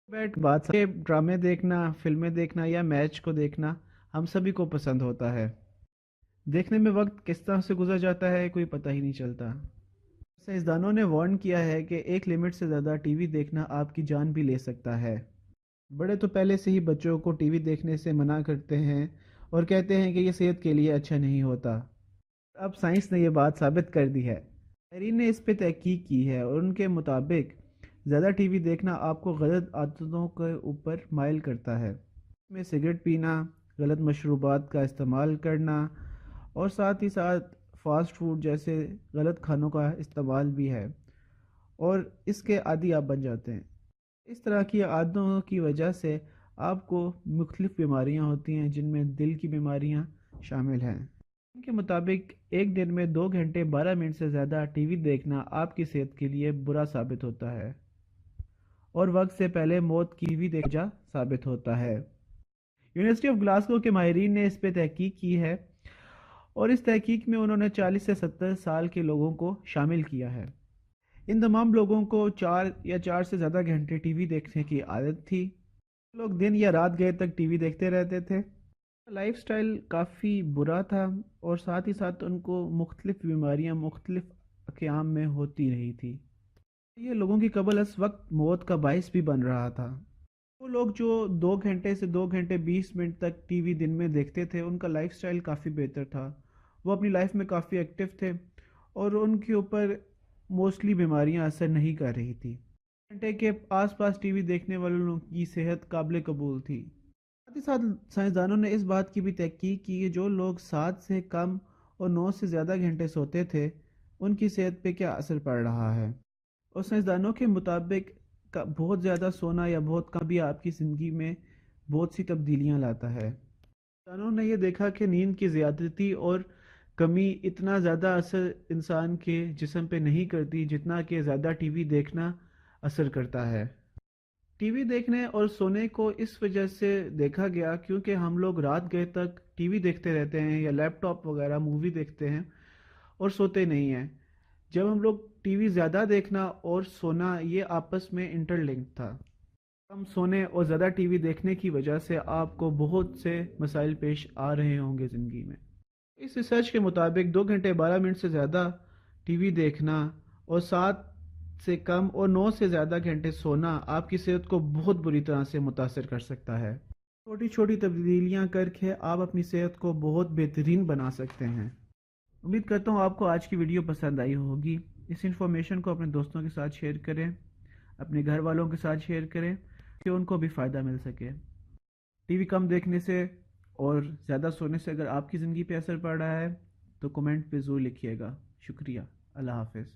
Bat بات کہ ڈرامے دیکھنا، فلمیں دیکھنا یا میچ کو دیکھنا ہم سبھی کو پسند ہوتا ہے۔ دیکھنے میں وقت کس طرح سے گزر جاتا ہے کوئی پتہ ہی نہیں چلتا۔ سائنسدانوں نے وارن کیا ہے کہ ایک لمٹ سے زیادہ ٹی وی دیکھنا آپ کی جان بھی لے سکتا ہے۔ بڑے تو پہلے سے ہی بچوں کو ٹی وی دیکھنے سے منع کرتے ہیں اور کہتے ہیں کہ یہ صحت کے لیے اچھا نہیں ہوتا۔ اب سائنس نے یہ بات ثابت کر دی ہے۔ ماہرین نے اس پہ تحقیق کی ہے اور ان کے مطابق زیادہ ٹی وی دیکھنا آپ کو غلط عادتوں کے اوپر مائل کرتا ہے۔ اس میں سگریٹ پینا، غلط مشروبات کا استعمال کرنا اور ساتھ ہی ساتھ فاسٹ فوڈ جیسے غلط کھانوں کا استعمال بھی ہے، اور اس کے عادی آپ بن جاتے ہیں۔ اس طرح کی عادتوں کی وجہ سے آپ کو مختلف بیماریاں ہوتی ہیں جن میں دل کی بیماریاں شامل ہیں۔ ان کے مطابق ایک دن میں 2 گھنٹے 12 منٹ سے زیادہ ٹی وی دیکھنا آپ کی صحت کے لیے برا ثابت ہوتا ہے اور وقت سے پہلے موت کی بھی وجہ ثابت ہوتا ہے۔ یونیورسٹی آف گلاسگو کے ماہرین نے اس پہ تحقیق کی ہے اور اس تحقیق میں انہوں نے 40 سے 70 سال کے لوگوں کو شامل کیا ہے۔ ان تمام لوگوں کو 4 یا 4 سے زیادہ گھنٹے ٹی وی دیکھنے کی عادت تھی۔ لوگ دن یا رات گئے تک ٹی وی دیکھتے رہتے تھے۔ لائف سٹائل کافی برا تھا اور ساتھ ہی ساتھ ان کو مختلف بیماریاں مختلف اقیام میں ہوتی رہی تھی۔ یہ لوگوں کی قبل از وقت موت کا باعث بھی بن رہا تھا۔ وہ لوگ جو 2 گھنٹے سے 2 گھنٹے 20 منٹ تک ٹی وی دن میں دیکھتے تھے ان کا لائف سٹائل کافی بہتر تھا، وہ اپنی لائف میں کافی ایکٹیو تھے اور ان کے اوپر موسٹلی بیماریاں اثر نہیں کر رہی تھی۔ گھنٹے کے آس پاس ٹی وی دیکھنے والوں کی صحت قابل قبول تھی۔ ساتھ ہی ساتھ سائنسدانوں نے اس بات کی بھی تحقیق کی کہ جو لوگ 7 سے کم اور 9 سے زیادہ گھنٹے سوتے تھے ان کی صحت پہ کیا اثر پڑ رہا ہے، اور سائنسدانوں کے مطابق بہت زیادہ سونا یا بہت کم بھی آپ کی زندگی میں بہت سی تبدیلیاں لاتا ہے۔ سائنسدانوں نے یہ دیکھا کہ نیند کی زیادتی اور کمی اتنا زیادہ اثر انسان کے جسم پہ نہیں کرتی جتنا کہ زیادہ ٹی وی دیکھنا اثر کرتا ہے۔ ٹی وی دیکھنے اور سونے کو اس وجہ سے دیکھا گیا کیونکہ ہم لوگ رات گئے تک ٹی وی دیکھتے رہتے ہیں یا لیپ ٹاپ وغیرہ مووی دیکھتے ہیں اور سوتے نہیں ہیں۔ جب ہم لوگ ٹی وی زیادہ دیکھنا اور سونا یہ آپس میں انٹر لنک تھا۔ کم سونے اور زیادہ ٹی وی دیکھنے کی وجہ سے آپ کو بہت سے مسائل پیش آ رہے ہوں گے زندگی میں۔ اس ریسرچ کے مطابق 2 گھنٹے 12 منٹ سے زیادہ ٹی وی دیکھنا اور 7 سے کم اور 9 سے زیادہ گھنٹے سونا آپ کی صحت کو بہت بری طرح سے متاثر کر سکتا ہے۔ چھوٹی چھوٹی تبدیلیاں کر کے آپ اپنی صحت کو بہت بہترین بنا سکتے ہیں۔ امید کرتا ہوں آپ کو آج کی ویڈیو پسند آئی ہوگی۔ اس انفارمیشن کو اپنے دوستوں کے ساتھ شیئر کریں، اپنے گھر والوں کے ساتھ شیئر کریں کہ ان کو بھی فائدہ مل سکے۔ ٹی وی کم دیکھنے سے اور زیادہ سونے سے اگر آپ کی زندگی پہ اثر پڑ رہا ہے تو کمنٹ پہ ضرور لکھیے گا۔ شکریہ۔ اللہ حافظ۔